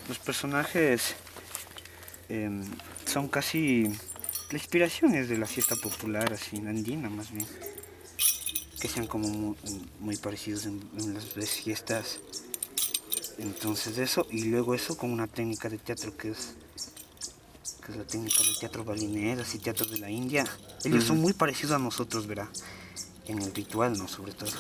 los personajes son casi... La inspiración es de la fiesta popular, así, andina más bien. Que sean como muy parecidos en las fiestas. Entonces eso, y luego eso con una técnica de teatro que es la técnica del teatro balinés, así teatro de la India. Ellos son Ujú. muy parecidos a nosotros, verá, en el ritual, ¿no? Sobre todo.